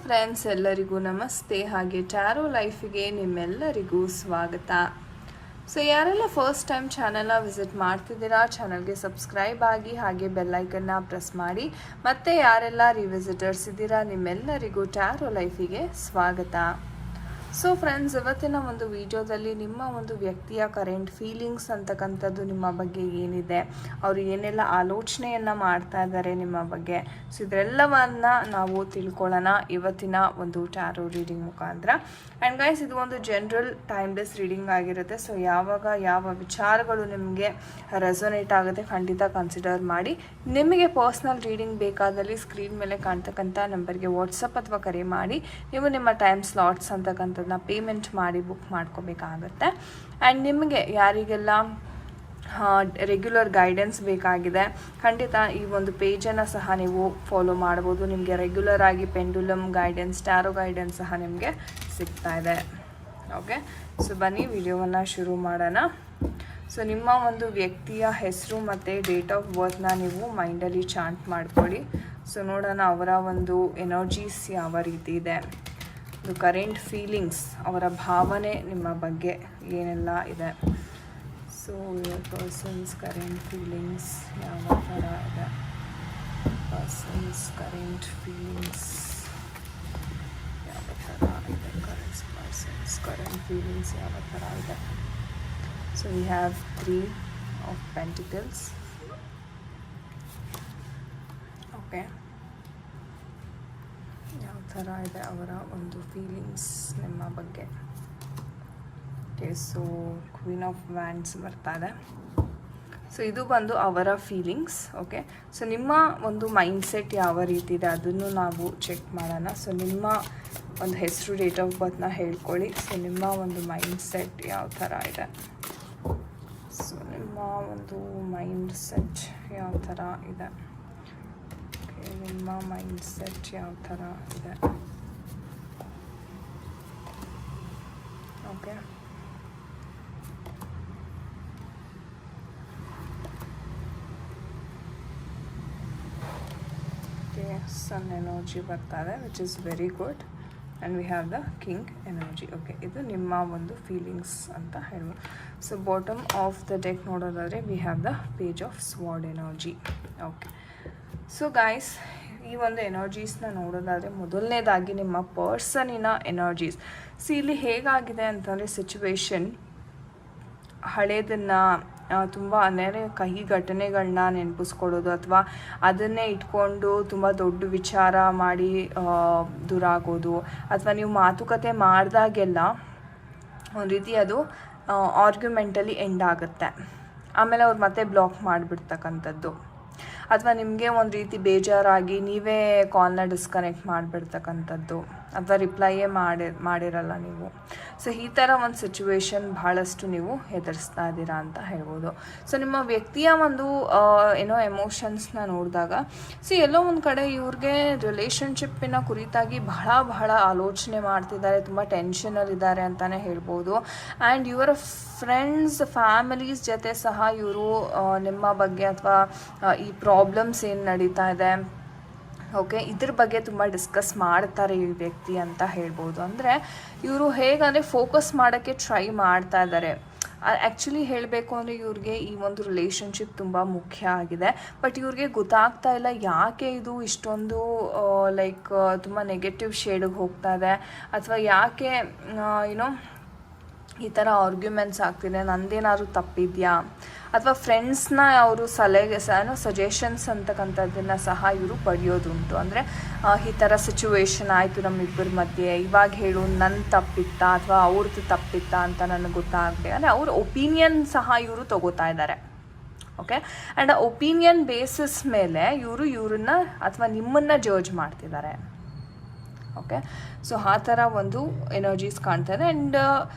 Friends, ಎಲ್ಲರಿಗೂ ನಮಸ್ತೆ. ಹಾಗೆ ಟ್ಯಾರೋ ಲೈಫಿಗೆ ನಿಮ್ಮೆಲ್ಲರಿಗೂ ಸ್ವಾಗತ. ಸೊ ಯಾರೆಲ್ಲ ಫಸ್ಟ್ ಟೈಮ್ ಚಾನಲ್ನ ವಿಸಿಟ್ ಮಾಡ್ತಿದ್ದೀರಾ, ಚಾನಲ್ಗೆ ಸಬ್ಸ್ಕ್ರೈಬ್ ಆಗಿ ಹಾಗೆ ಬೆಲ್ಲೈಕನ್ನ ಪ್ರೆಸ್ ಮಾಡಿ. ಮತ್ತು ಯಾರೆಲ್ಲ ರಿವಿಸಿಟರ್ಸ್ ಇದ್ದೀರಾ ನಿಮ್ಮೆಲ್ಲರಿಗೂ ಟ್ಯಾರೋ ಲೈಫಿಗೆ ಸ್ವಾಗತ. ಸೊ ಫ್ರೆಂಡ್ಸ್, ಇವತ್ತಿನ ಒಂದು ವಿಡಿಯೋದಲ್ಲಿ ನಿಮ್ಮ ಒಂದು ವ್ಯಕ್ತಿಯ ಕರೆಂಟ್ ಫೀಲಿಂಗ್ಸ್ ಅಂತಕ್ಕಂಥದ್ದು ನಿಮ್ಮ ಬಗ್ಗೆ ಏನಿದೆ, ಅವರು ಏನೆಲ್ಲ ಆಲೋಚನೆಯನ್ನು ಮಾಡ್ತಾ ಇದ್ದಾರೆ ನಿಮ್ಮ ಬಗ್ಗೆ, ಸೊ ಇದೆಲ್ಲವನ್ನು ನಾವು ತಿಳ್ಕೊಳ್ಳೋಣ ಇವತ್ತಿನ ಒಂದು ಟ್ಯಾರೋ ರೀಡಿಂಗ್ ಮುಖಾಂತರ. ಆ್ಯಂಡ್ ಗೈಸ್, ಇದು ಒಂದು ಜನರಲ್ ಟೈಮ್ಲೆಸ್ ರೀಡಿಂಗ್ ಆಗಿರುತ್ತೆ. ಸೊ ಯಾವಾಗ ಯಾವ ವಿಚಾರಗಳು ನಿಮಗೆ ರೆಸೊನೇಟ್ ಆಗುತ್ತೆ ಖಂಡಿತ ಕನ್ಸಿಡರ್ ಮಾಡಿ. ನಿಮಗೆ ಪರ್ಸ್ನಲ್ ರೀಡಿಂಗ್ ಬೇಕಾದಲ್ಲಿ ಸ್ಕ್ರೀನ್ ಮೇಲೆ ಕಾಣ್ತಕ್ಕಂಥ ನಂಬರ್ಗೆ ವಾಟ್ಸಪ್ ಅಥವಾ ಕರೆ ಮಾಡಿ ನೀವು ನಿಮ್ಮ ಟೈಮ್ ಸ್ಲಾಟ್ಸ್ ಅಂತಕ್ಕಂಥ ಪೇಮೆಂಟ್ ಮಾಡಿ ಬುಕ್ ಮಾಡ್ಕೋಬೇಕಾಗತ್ತೆ. ಆ್ಯಂಡ್ ನಿಮಗೆ ಯಾರಿಗೆಲ್ಲ ರೆಗ್ಯುಲರ್ ಗೈಡೆನ್ಸ್ ಬೇಕಾಗಿದೆ ಖಂಡಿತ ಈ ಒಂದು ಪೇಜನ್ನು ಸಹ ನೀವು ಫಾಲೋ ಮಾಡ್ಬೋದು. ನಿಮಗೆ ರೆಗ್ಯುಲರ್ ಆಗಿ ಪೆಂಡುಲಮ್ ಗೈಡೆನ್ಸ್, ಟ್ಯಾರೋ ಗೈಡೆನ್ಸ್ ಸಹ ನಿಮಗೆ ಸಿಗ್ತಾ ಇದೆ. ಓಕೆ, ಸೊ ಬನ್ನಿ ವಿಡಿಯೋವನ್ನು ಶುರು ಮಾಡೋಣ. ಸೊ ನಿಮ್ಮ ಒಂದು ವ್ಯಕ್ತಿಯ ಹೆಸರು ಮತ್ತು ಡೇಟ್ ಆಫ್ ಬರ್ತ್ನ ನೀವು ಮೈಂಡಲ್ಲಿ ಚಾಂಟ್ ಮಾಡ್ಕೊಳ್ಳಿ. ಸೊ ನೋಡೋಣ ಅವರ ಒಂದು ಎನರ್ಜೀಸ್ ಯಾವ ರೀತಿ ಇದೆ, ಇದು ಕರೆಂಟ್ ಫೀಲಿಂಗ್ಸ್, ಅವರ ಭಾವನೆ ನಿಮ್ಮ ಬಗ್ಗೆ ಏನೆಲ್ಲ ಇದೆ. So your persons current feelings ಯಾವ ಥರ ಇದೆ, ಪರ್ಸನ್ಸ್ ಕರೆಂಟ್ ಫೀಲಿಂಗ್ಸ್ ಯಾವ ಥರ ಇದೆ, ಪರ್ಸನ್ಸ್ ಕರೆಂಟ್ ಫೀಲಿಂಗ್ಸ್ ಯಾವ ಥರ ಇದೆ. So we have 3 of Pentacles. Okay, ಯಾವ ಥರ ಇದೆ ಅವರ ಒಂದು ಫೀಲಿಂಗ್ಸ್ ನಿಮ್ಮ ಬಗ್ಗೆ. Okay, so queen of wands ಬರ್ತಾ ಇದೆ. ಸೊ ಇದು ಬಂದು ಅವರ ಫೀಲಿಂಗ್ಸ್. ಓಕೆ, ಸೊ ನಿಮ್ಮ ಒಂದು ಮೈಂಡ್ಸೆಟ್ ಯಾವ ರೀತಿ ಇದೆ ಅದನ್ನು ನಾವು ಚೆಕ್ ಮಾಡೋಣ. ಸೊ ನಿಮ್ಮ ಒಂದು ಹೆಸರು, ಡೇಟ್ ಆಫ್ ಬರ್ತ್ನ ಹೇಳ್ಕೊಳ್ಳಿ. ಸೊ ನಿಮ್ಮ ಒಂದು ಮೈಂಡ್ಸೆಟ್ ಯಾವ ಥರ ಇದೆ, ಸೊ ನಿಮ್ಮ ಒಂದು ಮೈಂಡ್ಸೆಟ್ ಯಾವ ಥರ ಇದೆ, ನಿಮ್ಮ ಮೈಂಡ್ಸೆಟ್ ಯಾವ ಥರ ಇದೆ. ಓಕೆ, ಸನ್ ಎನರ್ಜಿ ಬರ್ತಾ ಇದೆ, which is very good. And we have the king energy. Okay, ಇದು ನಿಮ್ಮ ಒಂದು ಫೀಲಿಂಗ್ಸ್ ಅಂತ ಹೇಳ್ಬೋದು. So bottom of the deck ನೋಡೋದಾದರೆ we have the page of sword energy. Okay, so guys, ಈ ಒಂದು ಎನರ್ಜೀಸ್ನ ನೋಡೋದಾದರೆ ಮೊದಲನೇದಾಗಿ ನಿಮ್ಮ ಪರ್ಸನಿನ ಎನರ್ಜೀಸ್. ಸೊ ಇಲ್ಲಿ ಹೇಗಾಗಿದೆ ಅಂತಂದರೆ, ಸಿಚುವೇಶನ್ ಹಳೇದನ್ನು ತುಂಬ ಕಹಿ ಘಟನೆಗಳನ್ನ ನೆನಪಿಸ್ಕೊಳ್ಳೋದು ಅಥವಾ ಅದನ್ನೇ ಇಟ್ಕೊಂಡು ತುಂಬ ದೊಡ್ಡ ವಿಚಾರ ಮಾಡಿ ದೂರ ಆಗೋದು, ಅಥವಾ ನೀವು ಮಾತುಕತೆ ಮಾಡಿದಾಗೆಲ್ಲ ಒಂದು ರೀತಿ ಅದು ಆರ್ಗ್ಯುಮೆಂಟಲಿ ಎಂಡ್ ಆಗುತ್ತೆ, ಆಮೇಲೆ ಅವ್ರು ಮತ್ತೆ ಬ್ಲಾಕ್ ಮಾಡಿಬಿಡ್ತಕ್ಕಂಥದ್ದು, ಅಥವಾ ನಿಮಗೆ ಒಂದು ರೀತಿ ಬೇಜಾರಾಗಿ ನೀವೇ ಕಾಲ್ನ ಡಿಸ್ಕನೆಕ್ಟ್ ಮಾಡಿಬಿಡ್ತಕ್ಕಂಥದ್ದು, ಅಥವಾ ರಿಪ್ಲೈಯೇ ಮಾಡಿರಲ್ಲ ನೀವು. ಸೊ ಈ ಥರ ಒಂದು ಸಿಚುವೇಶನ್ ಭಾಳಷ್ಟು ನೀವು ಎದುರಿಸ್ತಾ ಇದ್ದೀರಾ ಅಂತ ಹೇಳ್ಬೋದು. ಸೊ ನಿಮ್ಮ ವ್ಯಕ್ತಿಯ ಒಂದು ಎಮೋಷನ್ಸ್ನ ನೋಡಿದಾಗ, ಸೊ ಎಲ್ಲೋ ಒಂದು ಕಡೆ ಇವ್ರಿಗೆ ರಿಲೇಷನ್ಶಿಪ್ಪಿನ ಕುರಿತಾಗಿ ಬಹಳ ಆಲೋಚನೆ ಮಾಡ್ತಿದ್ದಾರೆ, ತುಂಬ ಟೆನ್ಷನಲ್ಲಿದ್ದಾರೆ ಅಂತಲೇ ಹೇಳ್ಬೋದು. ಆ್ಯಂಡ್ ಇವರ ಫ್ರೆಂಡ್ಸ್, ಫ್ಯಾಮಿಲೀಸ್ ಜೊತೆ ಸಹ ಇವರು ನಿಮ್ಮ ಬಗ್ಗೆ ಅಥವಾ ಈ ಪ್ರಾಬ್ಲಮ್ಸ್ ಏನು ನಡೀತಾ ಇದೆ, ಓಕೆ, ಇದ್ರ ಬಗ್ಗೆ ತುಂಬ ಡಿಸ್ಕಸ್ ಮಾಡ್ತಾರೆ ಈ ವ್ಯಕ್ತಿ ಅಂತ ಹೇಳ್ಬೋದು. ಅಂದರೆ ಇವರು ಹೇಗಂದರೆ ಫೋಕಸ್ ಮಾಡೋಕ್ಕೆ ಟ್ರೈ ಮಾಡ್ತಾ ಇದ್ದಾರೆ. ಆ್ಯಕ್ಚುಲಿ ಹೇಳಬೇಕು ಅಂದರೆ ಇವ್ರಿಗೆ ಈ ಒಂದು ರಿಲೇಷನ್ಶಿಪ್ ತುಂಬ ಮುಖ್ಯ ಆಗಿದೆ. ಬಟ್ ಇವ್ರಿಗೆ ಗೊತ್ತಾಗ್ತಾ ಇಲ್ಲ ಯಾಕೆ ಇದು ಇಷ್ಟೊಂದು ಲೈಕ್ ತುಂಬ ನೆಗೆಟಿವ್ ಶೇಡಿಗೆ ಹೋಗ್ತಾ ಇದೆ, ಅಥವಾ ಯಾಕೆ ಈ ಥರ ಆರ್ಗ್ಯುಮೆಂಟ್ಸ್ ಆಗ್ತಿದೆ, ನಂದೇನಾದ್ರು ತಪ್ಪಿದೆಯಾ, ಅಥವಾ ಫ್ರೆಂಡ್ಸ್ನ ಅವರು ಸಜೆಷನ್ಸ್ ಅಂತಕ್ಕಂಥದ್ದನ್ನು ಸಹ ಇವರು ಪಡೆಯೋದುಂಟು. ಅಂದರೆ ಈ ಥರ ಸಿಚುವೇಶನ್ ಆಯಿತು ನಮ್ಮಿಬ್ಬರ ಮಧ್ಯೆ, ಇವಾಗ ಹೇಳು ನನ್ನ ತಪ್ಪಿತ್ತಾ ಅಥವಾ ಅವ್ರದ್ದು ತಪ್ಪಿತ್ತಾ ಅಂತ ನನಗೆ ಗೊತ್ತಾಗಬೇಕು. ಅಂದರೆ ಅವ್ರ ಒಪಿನಿಯನ್ ಸಹ ಇವರು ತಗೋತಾ ಇದ್ದಾರೆ. ಓಕೆ, ಆ್ಯಂಡ್ ಆ ಒಪಿನಿಯನ್ ಬೇಸಿಸ್ ಮೇಲೆ ಇವ್ರನ್ನ ಅಥವಾ ನಿಮ್ಮನ್ನು ಜಡ್ಜ್ ಮಾಡ್ತಿದ್ದಾರೆ. ಓಕೆ, ಸೊ ಆ ಥರ ಒಂದು ಎನರ್ಜೀಸ್ ಕಾಣ್ತಾರೆ. ಆ್ಯಂಡ್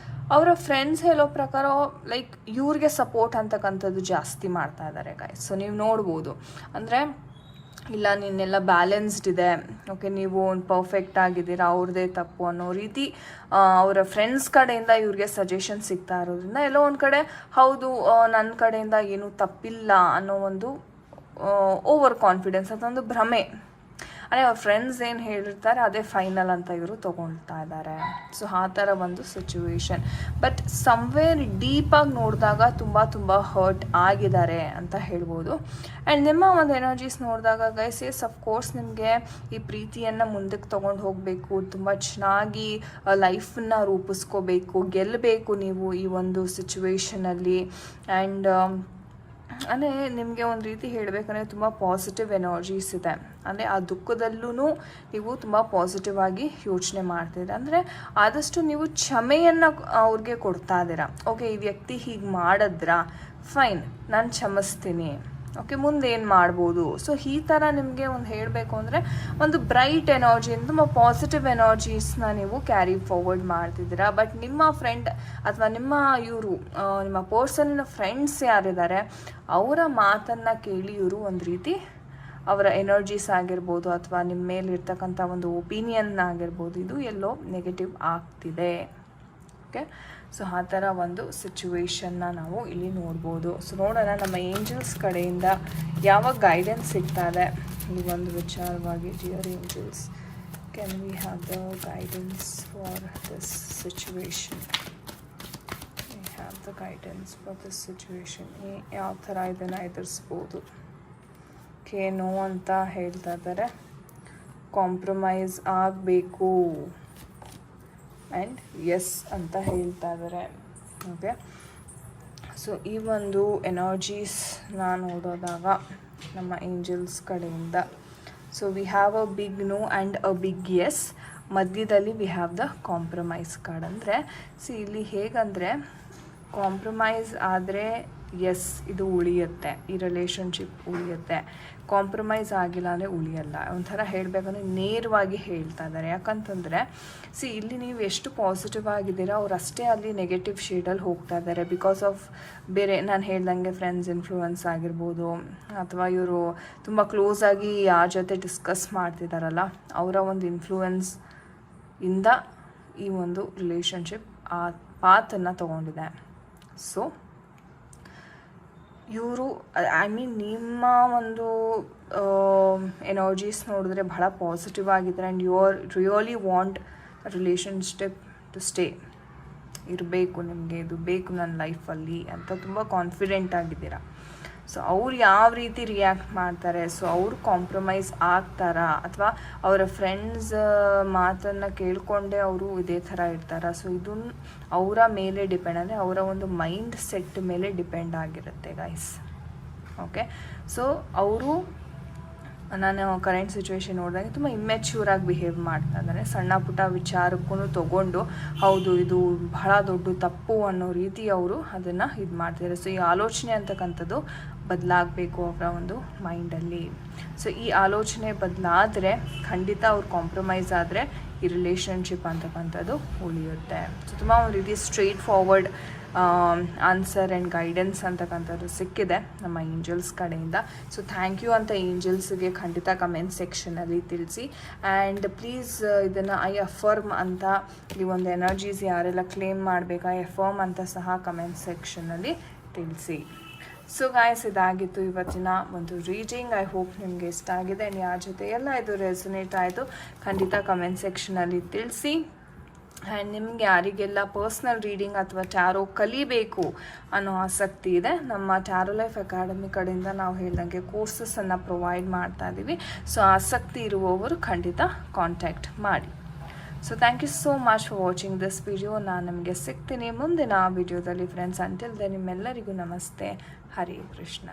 ಅವರ ಫ್ರೆಂಡ್ಸ್ ಹೇಳೋ ಪ್ರಕಾರ ಲೈಕ್ ಇವ್ರಿಗೆ ಸಪೋರ್ಟ್ ಅಂತಕ್ಕಂಥದ್ದು ಜಾಸ್ತಿ ಮಾಡ್ತಾ ಇದ್ದಾರೆ ಗೈಸ್. ಸೊ ನೀವು ನೋಡ್ಬೋದು, ಅಂದರೆ ಇಲ್ಲ ನಿನ್ನೆಲ್ಲ ಬ್ಯಾಲೆನ್ಸ್ಡ್ ಇದೆ, ಓಕೆ, ನೀವು ಒಂದು ಪರ್ಫೆಕ್ಟ್ ಆಗಿದ್ದೀರಾ, ಅವ್ರದ್ದೇ ತಪ್ಪು ಅನ್ನೋ ರೀತಿ ಅವರ ಫ್ರೆಂಡ್ಸ್ ಕಡೆಯಿಂದ ಇವ್ರಿಗೆ ಸಜೆಷನ್ ಸಿಗ್ತಾ ಇರೋದ್ರಿಂದ ಎಲ್ಲೋ ಒಂದು ಕಡೆ ಹೌದು ನನ್ನ ಕಡೆಯಿಂದ ಏನೂ ತಪ್ಪಿಲ್ಲ ಅನ್ನೋ ಒಂದು ಓವರ್ ಕಾನ್ಫಿಡೆನ್ಸ್ ಅಥವಾ ಒಂದು ಭ್ರಮೆ ಅಂದರೆ ಅವ್ರ ಫ್ರೆಂಡ್ಸ್ ಏನು ಹೇಳಿರ್ತಾರೆ ಅದೇ ಫೈನಲ್ ಅಂತ ಇವರು ತೊಗೊಳ್ತಾ ಇದ್ದಾರೆ. ಸೊ ಆ ಥರ ಒಂದು ಸಿಚುವೇಶನ್. ಬಟ್ ಸಮ್ವೇರ್ ಡೀಪಾಗಿ ನೋಡಿದಾಗ ತುಂಬ ಹರ್ಟ್ ಆಗಿದ್ದಾರೆ ಅಂತ ಹೇಳ್ಬೋದು. ಆ್ಯಂಡ್ ನಿಮ್ಮ ಒಂದು ಎನರ್ಜೀಸ್ ನೋಡಿದಾಗ ಗೈಸ್ ಎಸ್ ಅಫ್ಕೋರ್ಸ್ ನಿಮಗೆ ಈ ಪ್ರೀತಿಯನ್ನು ಮುಂದಕ್ಕೆ ತೊಗೊಂಡು ಹೋಗಬೇಕು, ತುಂಬ ಚೆನ್ನಾಗಿ ಲೈಫನ್ನ ರೂಪಿಸ್ಕೋಬೇಕು, ಗೆಲ್ಲಬೇಕು ನೀವು ಈ ಒಂದು ಸಿಚುವೇಶನಲ್ಲಿ. ಆ್ಯಂಡ್ ಅಂದರೆ ನಿಮಗೆ ಒಂದು ರೀತಿ ಹೇಳಬೇಕಂದ್ರೆ ತುಂಬ ಪಾಸಿಟಿವ್ ಎನರ್ಜೀಸ್ ಇದೆ. ಅಂದರೆ ಆ ದುಃಖದಲ್ಲೂ ನೀವು ತುಂಬ ಪಾಸಿಟಿವ್ ಆಗಿ ಯೋಚನೆ ಮಾಡ್ತಿದ್ದೀರ. ಅಂದರೆ ಆದಷ್ಟು ನೀವು ಕ್ಷಮೆಯನ್ನು ಅವ್ರಿಗೆ ಕೊಡ್ತಾ ಇದ್ದೀರಾ. ಓಕೆ, ಈ ವ್ಯಕ್ತಿ ಹೀಗೆ ಮಾಡಿದ್ರಾ, ಫೈನ್, ನಾನು ಕ್ಷಮಿಸ್ತೀನಿ, ಓಕೆ ಮುಂದೆ ಏನು ಮಾಡ್ಬೋದು. ಸೊ ಈ ಥರ ನಿಮಗೆ ಒಂದು ಹೇಳಬೇಕು ಅಂದರೆ ಒಂದು ಬ್ರೈಟ್ ಎನರ್ಜಿ, ತುಂಬ ಪಾಸಿಟಿವ್ ಎನರ್ಜೀಸ್ನ ನೀವು ಕ್ಯಾರಿ ಫಾರ್ವರ್ಡ್ ಮಾಡ್ತಿದ್ದೀರಾ. ಬಟ್ ನಿಮ್ಮ ಫ್ರೆಂಡ್ ಅಥವಾ ನಿಮ್ಮ ಪರ್ಸನ್ನ ಫ್ರೆಂಡ್ಸ್ ಯಾರಿದ್ದಾರೆ ಅವರ ಮಾತನ್ನು ಕೇಳಿ ಇವರು ಒಂದು ರೀತಿ ಅವರ ಎನರ್ಜೀಸ್ ಆಗಿರ್ಬೋದು ಅಥವಾ ನಿಮ್ಮ ಮೇಲೆ ಇರ್ತಕ್ಕಂಥ ಒಂದು ಒಪಿನಿಯನ್ ಆಗಿರ್ಬೋದು, ಇದು ಎಲ್ಲೋ ನೆಗೆಟಿವ್ ಆಗ್ತಿದೆ. ಓಕೆ, ಸೊ ಆ ಥರ ಒಂದು ಸಿಚುವೇಶನ್ನ ನಾವು ಇಲ್ಲಿ ನೋಡ್ಬೋದು. ಸೊ ನೋಡೋಣ ನಮ್ಮ ಏಂಜಲ್ಸ್ ಕಡೆಯಿಂದ ಯಾವ ಗೈಡೆನ್ಸ್ ಸಿಗ್ತಾ ಇದೆ ಈ ಒಂದು ವಿಚಾರವಾಗಿ. Dear angels, can we have the guidance for this situation? V have the guidance for this situation. ಯಾವ ಥರ ಇದನ್ನು ಎದುರಿಸ್ಬೋದು? ಓಕೆ, ನೋ ಅಂತ ಹೇಳ್ತಾ ಇದ್ದಾರೆ, ಕಾಂಪ್ರಮೈಸ್ ಆಗಬೇಕು ಆ್ಯಂಡ್ ಎಸ್ ಅಂತ ಹೇಳ್ತಾ ಇದ್ದಾರೆ. ಓಕೆ, ಸೊ ಈ ಒಂದು ಎನರ್ಜೀಸ್ನ ನೋಡೋದಾಗ ನಮ್ಮ ಏಂಜಲ್ಸ್ ಕಡೆಯಿಂದ, so we have a big no and a big yes, ಮಧ್ಯದಲ್ಲಿ we have the compromise card. ಅಂದರೆ ಇಲ್ಲಿ ಹೇಗಂದರೆ ಕಾಂಪ್ರಮೈಸ್ ಆದರೆ ಎಸ್ ಇದು ಉಳಿಯುತ್ತೆ, ಈ ರಿಲೇಷನ್ಶಿಪ್ ಉಳಿಯುತ್ತೆ. ಕಾಂಪ್ರಮೈಸ್ ಆಗಿಲ್ಲ ಅಂದರೆ ಉಳಿಯಲ್ಲ. ಒಂಥರ ಹೇಳಬೇಕಂದ್ರೆ ನೇರವಾಗಿ ಹೇಳ್ತಾ ಇದ್ದಾರೆ. ಯಾಕಂತಂದರೆ ಇಲ್ಲಿ ನೀವು ಎಷ್ಟು ಪಾಸಿಟಿವ್ ಆಗಿದ್ದೀರಾ ಅವ್ರು ಅಷ್ಟೇ ಅಲ್ಲಿ ನೆಗೆಟಿವ್ ಶೇಡಲ್ಲಿ ಹೋಗ್ತಾ ಇದ್ದಾರೆ. ಬಿಕಾಸ್ ಆಫ್ ಬೇರೆ ನಾನು ಹೇಳ್ದಂಗೆ ಫ್ರೆಂಡ್ಸ್ ಇನ್ಫ್ಲೂಯೆನ್ಸ್ ಆಗಿರ್ಬೋದು, ಅಥವಾ ಇವರು ತುಂಬ ಕ್ಲೋಸಾಗಿ ಯಾರ ಜೊತೆ ಡಿಸ್ಕಸ್ ಮಾಡ್ತಿದ್ದಾರಲ್ಲ ಅವರ ಒಂದು ಇನ್ಫ್ಲೂಯೆನ್ಸ್ ಇಂದ ಈ ಒಂದು ರಿಲೇಷನ್ಶಿಪ್ ಆ ಪಾತನ್ನು ತೊಗೊಂಡಿದೆ. ಸೊ ಇವರು ನಿಮ್ಮ ಒಂದು ಎನರ್ಜೀಸ್ ನೋಡಿದ್ರೆ ಬಹಳ ಪಾಸಿಟಿವ್ ಆಗಿದ್ದಾರೆ. And you are really want relationship to stay, ಇರಬೇಕು, ನಿಮಗೆ ಇದು ಬೇಕು ನನ್ನ ಲೈಫಲ್ಲಿ ಅಂತ ತುಂಬ ಕಾನ್ಫಿಡೆಂಟ್ ಆಗಿದ್ದೀರಾ. ಸೊ ಅವ್ರು ಯಾವ ರೀತಿ ರಿಯಾಕ್ಟ್ ಮಾಡ್ತಾರೆ, ಸೊ ಅವರು ಕಾಂಪ್ರಮೈಸ್ ಆಗ್ತಾರಾ ಅಥವಾ ಅವರ ಫ್ರೆಂಡ್ಸ್ ಮಾತನ್ನು ಕೇಳಿಕೊಂಡೇ ಅವರು ಇದೇ ಥರ ಇರ್ತಾರಾ? ಸೊ ಇದನ್ನು ಅವರ ಮೇಲೆ ಡಿಪೆಂಡ್, ಅಂದರೆ ಅವರ ಒಂದು ಮೈಂಡ್ ಸೆಟ್ ಮೇಲೆ ಡಿಪೆಂಡ್ ಆಗಿರುತ್ತೆ ಗೈಸ್. ಓಕೆ, ಸೊ ಅವರು ನಾನು ಕರೆಂಟ್ ಸಿಚುವೇಶನ್ ನೋಡಿದಾಗ ತುಂಬ ಇಮ್ಮೆಚ್ಯೂರಾಗಿ ಬಿಹೇವ್ ಮಾಡ್ತಾ ಇದ್ದಾರೆ. ಸಣ್ಣ ಪುಟ್ಟ ವಿಚಾರಕ್ಕೂ ತೊಗೊಂಡು ಹೌದು ಇದು ಬಹಳ ದೊಡ್ಡ ತಪ್ಪು ಅನ್ನೋ ರೀತಿ ಅವರು ಅದನ್ನು ಇದು ಮಾಡ್ತಿದ್ದಾರೆ. ಸೊ ಈ ಆಲೋಚನೆ ಅಂತಕ್ಕಂಥದ್ದು ಬದಲಾಗಬೇಕು ಅವರ ಒಂದು ಮೈಂಡಲ್ಲಿ. ಸೊ ಈ ಆಲೋಚನೆ ಬದಲಾದರೆ ಖಂಡಿತ ಅವ್ರು ಕಾಂಪ್ರಮೈಸ್ ಆದರೆ ಈ ರಿಲೇಷನ್ಶಿಪ್ ಅಂತಕ್ಕಂಥದ್ದು ಉಳಿಯುತ್ತೆ. ಸೊ ತುಂಬ ಒಂದು ರೀತಿ straight forward answer and guidance ಅಂತಕ್ಕಂಥದ್ದು ಸಿಕ್ಕಿದೆ ನಮ್ಮ ಏಂಜಲ್ಸ್ ಕಡೆಯಿಂದ. ಸೊ ಥ್ಯಾಂಕ್ ಯು ಅಂತ ಏಂಜಲ್ಸ್ಗೆ ಖಂಡಿತ ಕಮೆಂಟ್ ಸೆಕ್ಷನಲ್ಲಿ ತಿಳಿಸಿ. ಆ್ಯಂಡ್ ಪ್ಲೀಸ್ ಇದನ್ನು ಐ ಅಫರ್ಮ್ ಅಂತ ಈ ಒಂದು ಎನರ್ಜೀಸ್ ಯಾರೆಲ್ಲ ಕ್ಲೇಮ್ ಮಾಡಬೇಕಾ ಎಫರ್ಮ್ ಅಂತ ಸಹ ಕಮೆಂಟ್ ಸೆಕ್ಷನಲ್ಲಿ ತಿಳಿಸಿ. ಸೊ ಗಾಯ್ಸ್, ಇದಾಗಿತ್ತು ಇವತ್ತಿನ ಒಂದು ರೀಡಿಂಗ್. ಐ ಹೋಪ್ ನಿಮಗೆ ಇಷ್ಟ ಆಗಿದೆ. ಆ್ಯಂಡ್ ಯಾರ ಜೊತೆ ಎಲ್ಲ ಇದು ರೆಸೊನೇಟ್ ಆಯಿತು ಖಂಡಿತ ಕಮೆಂಟ್ ಸೆಕ್ಷನಲ್ಲಿ ತಿಳಿಸಿ. ಆ್ಯಂಡ್ ನಿಮಗೆ ಯಾರಿಗೆಲ್ಲ ಪರ್ಸ್ನಲ್ ರೀಡಿಂಗ್ ಅಥವಾ ಟ್ಯಾರೋ ಕಲಿಬೇಕು ಅನ್ನೋ ಆಸಕ್ತಿ ಇದೆ, ನಮ್ಮ ಟ್ಯಾರೋ ಲೈಫ್ ಅಕಾಡೆಮಿ ಕಡೆಯಿಂದ ನಾವು ಹೇಳ್ದಂಗೆ ಕೋರ್ಸಸನ್ನು ಪ್ರೊವೈಡ್ ಮಾಡ್ತಾ ಇದ್ದೀವಿ. ಸೊ ಆಸಕ್ತಿ ಇರುವವರು ಖಂಡಿತ ಕಾಂಟ್ಯಾಕ್ಟ್ ಮಾಡಿ. So thank you so much for watching this video. ನಾನು ನಿಮಗೆ ಸಿಗ್ತೀನಿ ಮುಂದಿನ ವಿಡಿಯೋದಲ್ಲಿ ಫ್ರೆಂಡ್ಸ್. ಅಂಟಿಲ್ ದೆನ್ ನಿಮ್ಮೆಲ್ಲರಿಗೂ ನಮಸ್ತೆ. ಹರೇ ಕೃಷ್ಣ.